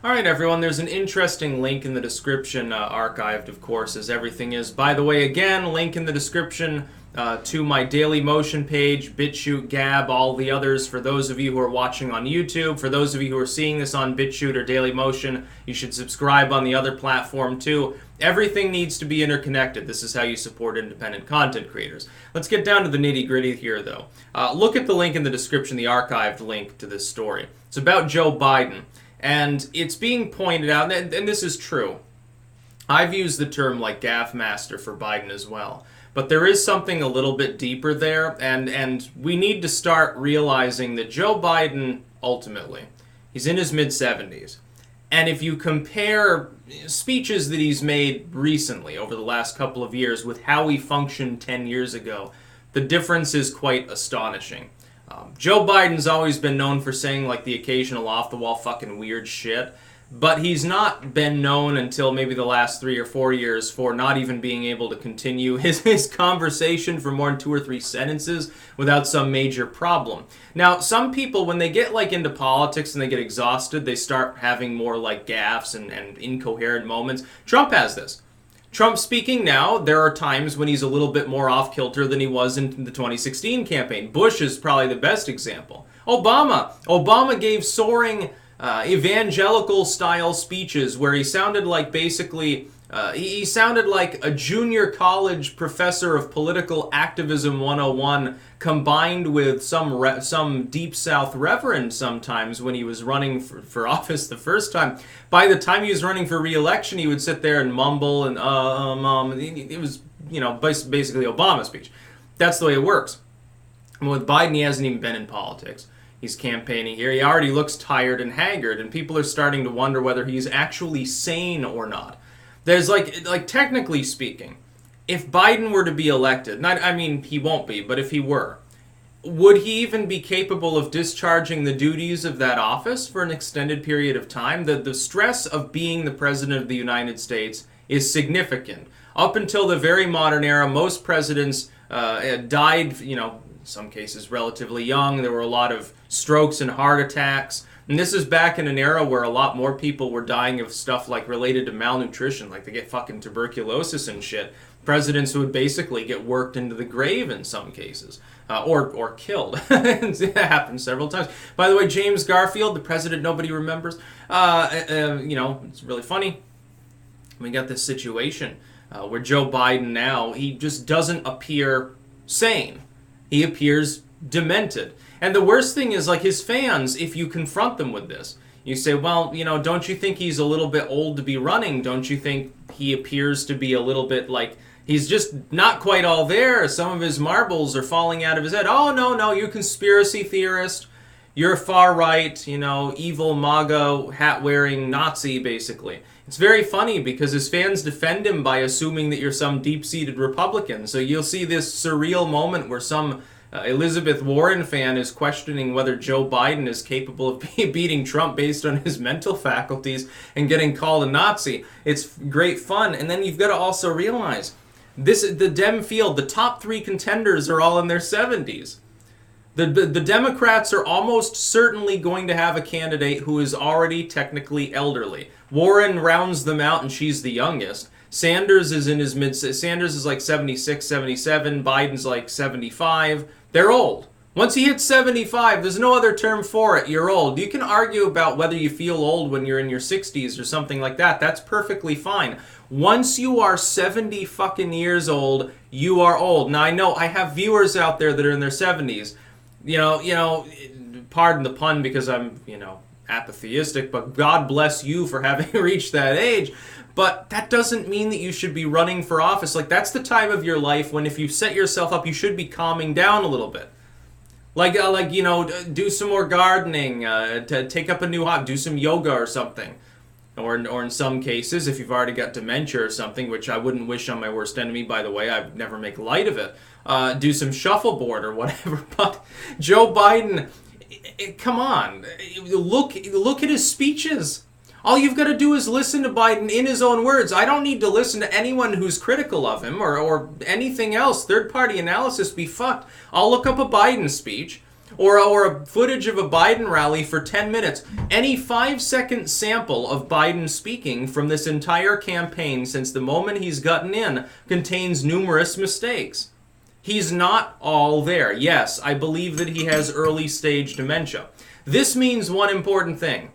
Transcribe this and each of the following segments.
Alright everyone, there's an interesting link in the description, archived of course as everything is. By the way, again, link in the description to my Daily Motion page, BitChute, Gab, all the others. For those of you who are watching on YouTube, for those of you who are seeing this on BitChute or Daily Motion, you should subscribe on the other platform too. Everything needs to be interconnected. This is how you support independent content creators. Let's get down to the nitty-gritty here though. Look at the link in the description, the archived link to this story. It's about Joe Biden. And it's being pointed out, and this is true. I've used the term like gaffe master for Biden as well. But there is something a little bit deeper there, and we need to start realizing that Joe Biden, ultimately, he's in his mid-70s. And if you compare speeches that he's made recently, over the last couple of years, with how he functioned 10 years ago, the difference is quite astonishing. Joe Biden's always been known for saying like the occasional off-the-wall fucking weird shit, but he's not been known until maybe the last 3 or 4 years for not even being able to continue his conversation for more than 2 or 3 sentences without some major problem. Now, some people, when they get like into politics and they get exhausted, they start having more like gaffes and incoherent moments. Trump has this. Trump speaking now, there are times when he's a little bit more off-kilter than he was in the 2016 campaign. Bush is probably the best example. Obama gave soaring evangelical-style speeches where he sounded like basically, he sounded like a junior college professor of political activism 101 combined with some Deep South reverend sometimes when he was running for office the first time. By the time he was running for re-election, he would sit there and mumble and it was, you know, basically Obama's speech. That's the way it works. And with Biden, he hasn't even been in politics. He's campaigning here. He already looks tired and haggard, and people are starting to wonder whether he's actually sane or not. There's like technically speaking, if Biden were to be elected, not, I mean, he won't be, but if he were, would he even be capable of discharging the duties of that office for an extended period of time? The stress of being the president of the United States is significant. Up until the very modern era, most presidents died, you know, in some cases relatively young. There were a lot of strokes and heart attacks. And this is back in an era where a lot more people were dying of stuff like related to malnutrition, like they get fucking tuberculosis and shit. Presidents who would basically get worked into the grave in some cases, or killed. It happened several times. By the way, James Garfield, the president nobody remembers, you know, it's really funny. We got this situation where Joe Biden now, he just doesn't appear sane. He appears demented. And the worst thing is, like, his fans, if you confront them with this, you say, well, you know, don't you think he's a little bit old to be running? Don't you think he appears to be a little bit like he's just not quite all there? Some of his marbles are falling out of his head. Oh, no, you conspiracy theorist. You're far right, you know, evil MAGA hat-wearing Nazi, basically. It's very funny because his fans defend him by assuming that you're some deep-seated Republican. So you'll see this surreal moment where some Elizabeth Warren fan is questioning whether Joe Biden is capable of beating Trump based on his mental faculties and getting called a Nazi. It's great fun. And then you've got to also realize, the Dem field, the top 3 contenders are all in their 70s. The Democrats are almost certainly going to have a candidate who is already technically elderly. Warren rounds them out and she's the youngest. Sanders is in his Sanders is like 76, 77. Biden's like 75. They're old. Once you hit 75, there's no other term for it. You're old. You can argue about whether you feel old when you're in your 60s or something like that. That's perfectly fine. Once you are 70 fucking years old, you are old. Now, I know I have viewers out there that are in their 70s. You know, pardon the pun because I'm, you know, apatheistic, but God bless you for having reached that age. But that doesn't mean that you should be running for office. Like, that's the time of your life when if you set yourself up, you should be calming down a little bit. Like you know, do some more gardening, to take up a new hobby, do some yoga or something. Or in some cases, if you've already got dementia or something, which I wouldn't wish on my worst enemy, by the way, I'd never make light of it, do some shuffleboard or whatever. But Joe Biden, come on, look at his speeches. All you've got to do is listen to Biden in his own words. I don't need to listen to anyone who's critical of him or anything else. Third-party analysis be fucked. I'll look up a Biden speech, or a footage of a Biden rally for 10 minutes. Any 5-second sample of Biden speaking from this entire campaign since the moment he's gotten in contains numerous mistakes. He's not all there. Yes, I believe that he has early stage dementia. This means one important thing.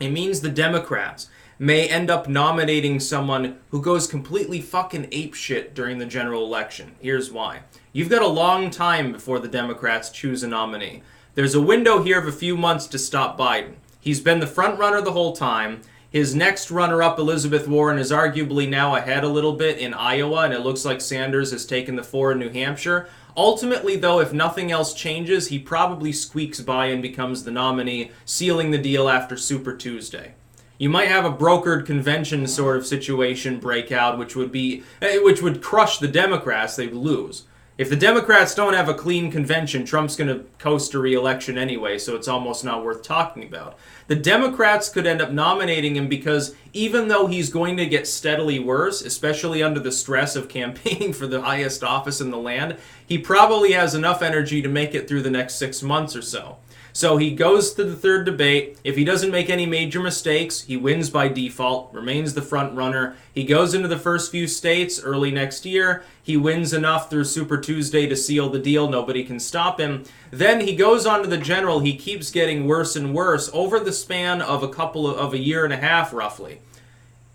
It means the Democrats may end up nominating someone who goes completely fucking apeshit during the general election. Here's why. You've got a long time before the Democrats choose a nominee. There's a window here of a few months to stop Biden. He's been the front runner the whole time. His next runner-up, Elizabeth Warren, is arguably now ahead a little bit in Iowa, and it looks like Sanders has taken the 4 in New Hampshire. Ultimately, though, if nothing else changes, he probably squeaks by and becomes the nominee, sealing the deal after Super Tuesday. You might have a brokered convention sort of situation break out, which would crush the Democrats. They'd lose. If the Democrats don't have a clean convention, Trump's going to coast a re-election anyway, so it's almost not worth talking about. The Democrats could end up nominating him because even though he's going to get steadily worse, especially under the stress of campaigning for the highest office in the land, he probably has enough energy to make it through the next 6 months or so. So he goes to the third debate. If he doesn't make any major mistakes, he wins by default, remains the front runner. He goes into the first few states early next year. He wins enough through Super Tuesday to seal the deal. Nobody can stop him. Then he goes on to the general. He keeps getting worse and worse over the span of a year and a half, roughly.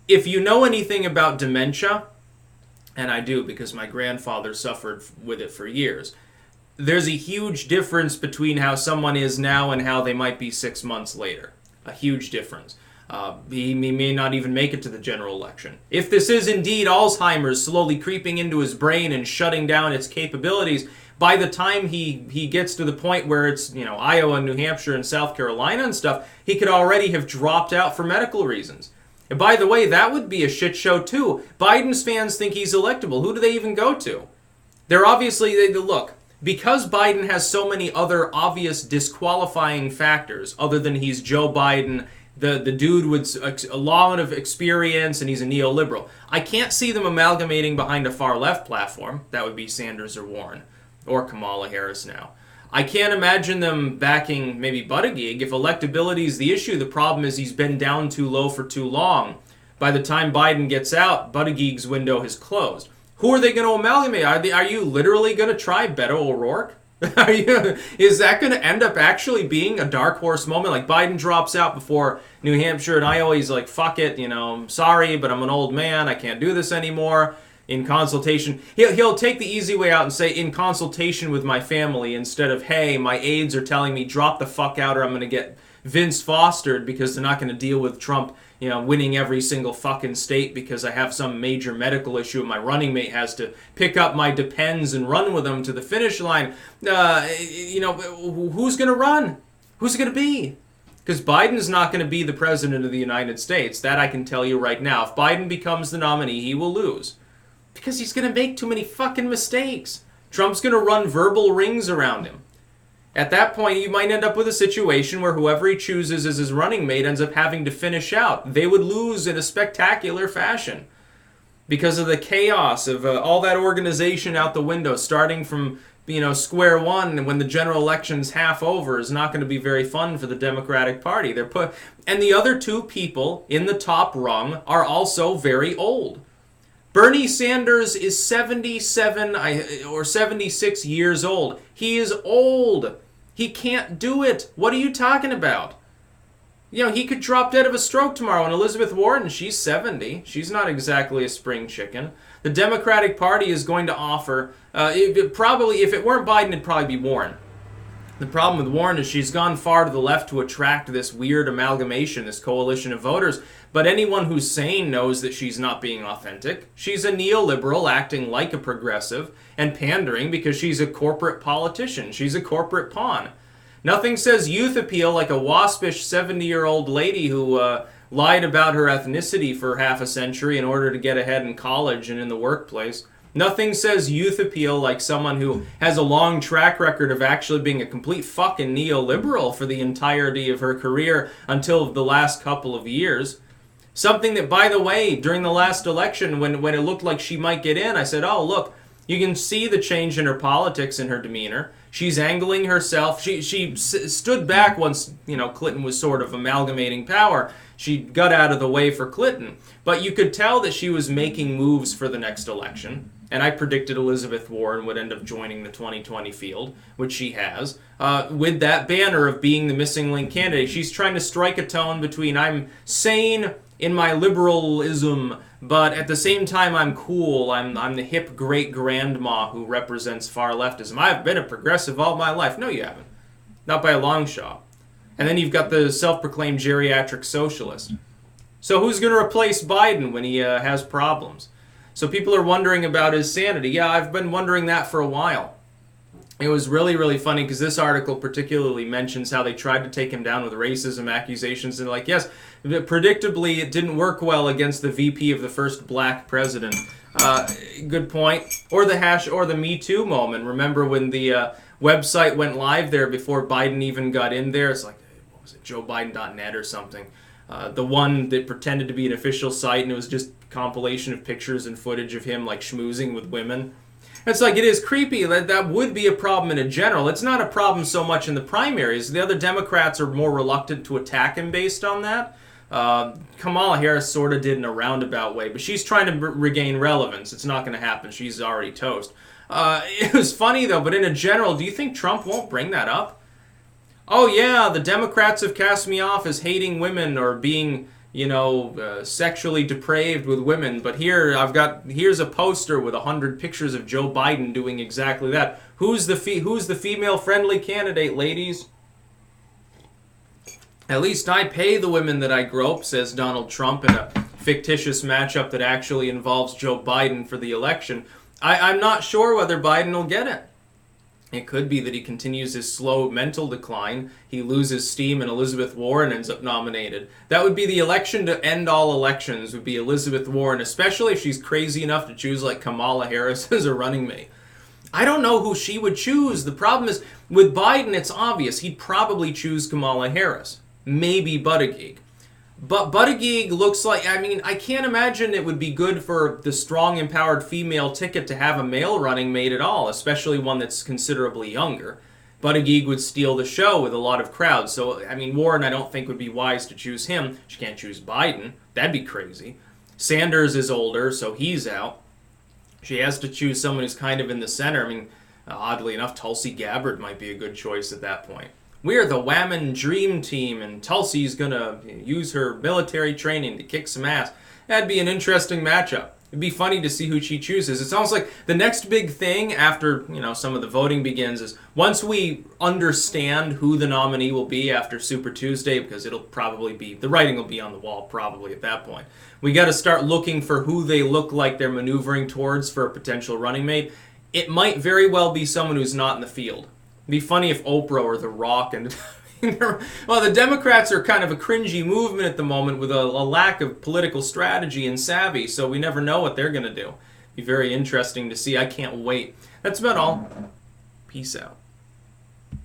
If you know anything about dementia, and I do because my grandfather suffered with it for years, there's a huge difference between how someone is now and how they might be 6 months later. A huge difference. He may not even make it to the general election. If this is indeed Alzheimer's slowly creeping into his brain and shutting down its capabilities, by the time he gets to the point where it's, Iowa, New Hampshire, and South Carolina and stuff, he could already have dropped out for medical reasons. And by the way, that would be a shit show too. Biden's fans think he's electable. Who do they even go to? They're obviously, look, because Biden has so many other obvious disqualifying factors, other than he's Joe Biden, the dude with a lot of experience, and he's a neoliberal, I can't see them amalgamating behind a far-left platform. That would be Sanders or Warren, or Kamala Harris now. I can't imagine them backing maybe Buttigieg. If electability is the issue, the problem is he's been down too low for too long. By the time Biden gets out, Buttigieg's window has closed. Who are they going to amalgamate? Are you literally going to try Beto O'Rourke? Is that going to end up actually being a dark horse moment? Like Biden drops out before New Hampshire and Iowa. He's like, fuck it, I'm sorry, but I'm an old man. I can't do this anymore. In consultation, he'll take the easy way out and say, in consultation with my family, instead of, hey, my aides are telling me drop the fuck out or I'm going to get Vince Fostered because they're not going to deal with Trump winning every single fucking state because I have some major medical issue and my running mate has to pick up my Depends and run with them to the finish line. Who's going to run? Who's it going to be? Because Biden's not going to be the president of the United States. That I can tell you right now. If Biden becomes the nominee, he will lose. Because he's going to make too many fucking mistakes. Trump's going to run verbal rings around him. At that point, you might end up with a situation where whoever he chooses as his running mate ends up having to finish out. They would lose in a spectacular fashion because of the chaos of all that organization out the window, starting from square one when the general election's half over is not going to be very fun for the Democratic Party. And the other two people in the top rung are also very old. Bernie Sanders is 77 or 76 years old. He is old. He can't do it. What are you talking about? He could drop dead of a stroke tomorrow. And Elizabeth Warren, she's 70. She's not exactly a spring chicken. The Democratic Party is going to offer, if it weren't Biden, it'd probably be Warren. The problem with Warren is she's gone far to the left to attract this weird amalgamation, this coalition of voters. But anyone who's sane knows that she's not being authentic. She's a neoliberal acting like a progressive and pandering because she's a corporate politician. She's a corporate pawn. Nothing says youth appeal like a waspish 70-year-old lady who lied about her ethnicity for half a century in order to get ahead in college and in the workplace. Nothing says youth appeal like someone who has a long track record of actually being a complete fucking neoliberal for the entirety of her career until the last couple of years. Something that, by the way, during the last election, when it looked like she might get in, I said, oh, look, you can see the change in her politics and her demeanor. She's angling herself. She stood back once, Clinton was sort of amalgamating power. She got out of the way for Clinton. But you could tell that she was making moves for the next election. And I predicted Elizabeth Warren would end up joining the 2020 field, which she has, with that banner of being the missing link candidate. She's trying to strike a tone between I'm sane in my liberalism, but at the same time I'm cool. I'm the hip great-grandma who represents far leftism. I've been a progressive all my life. No, you haven't. Not by a long shot. And then you've got the self-proclaimed geriatric socialist. So who's going to replace Biden when he has problems? So people are wondering about his sanity. Yeah, I've been wondering that for a while. It was really, really funny because this article particularly mentions how they tried to take him down with racism accusations. And like, yes, predictably it didn't work well against the VP of the first black president. Good point. Or the Me Too moment. Remember when the website went live there before Biden even got in there? It's like, what was it, JoeBiden.net or something. The one that pretended to be an official site, and it was just compilation of pictures and footage of him like schmoozing with women. It's like, it is creepy. That would be a problem in a general. It's not a problem so much in the primaries. The other Democrats are more reluctant to attack him based on that. Kamala Harris sort of did in a roundabout way, but she's trying to regain relevance. It's not going to happen. She's already toast. It was funny though, but in a general, do you think Trump won't bring that up? Oh yeah, the Democrats have cast me off as hating women or being, sexually depraved with women. But here's a poster with 100 pictures of Joe Biden doing exactly that. Who's the female-friendly candidate, ladies? At least I pay the women that I grope, says Donald Trump in a fictitious matchup that actually involves Joe Biden for the election. I'm not sure whether Biden will get it. It could be that he continues his slow mental decline, he loses steam, and Elizabeth Warren ends up nominated. That would be the election to end all elections, would be Elizabeth Warren, especially if she's crazy enough to choose like Kamala Harris as a running mate. I don't know who she would choose. The problem is, with Biden, it's obvious. He'd probably choose Kamala Harris. Maybe Buttigieg. But Buttigieg looks like, I can't imagine it would be good for the strong, empowered female ticket to have a male running mate at all, especially one that's considerably younger. Buttigieg would steal the show with a lot of crowds. So, Warren I don't think would be wise to choose him. She can't choose Biden. That'd be crazy. Sanders is older, so he's out. She has to choose someone who's kind of in the center. Oddly enough, Tulsi Gabbard might be a good choice at that point. We're the Whammon Dream Team, and Tulsi's gonna use her military training to kick some ass. That'd be an interesting matchup. It'd be funny to see who she chooses. It's almost like the next big thing after, some of the voting begins is once we understand who the nominee will be after Super Tuesday, because it'll probably be, the writing will be on the wall probably at that point. We got to start looking for who they look like they're maneuvering towards for a potential running mate. It might very well be someone who's not in the field. It'd be funny if oprah or The Rock and well, the Democrats are kind of a cringy movement at the moment with a lack of political strategy and savvy, so we never know what they're going to do. Be very interesting to see. I can't wait. That's about all. Peace out.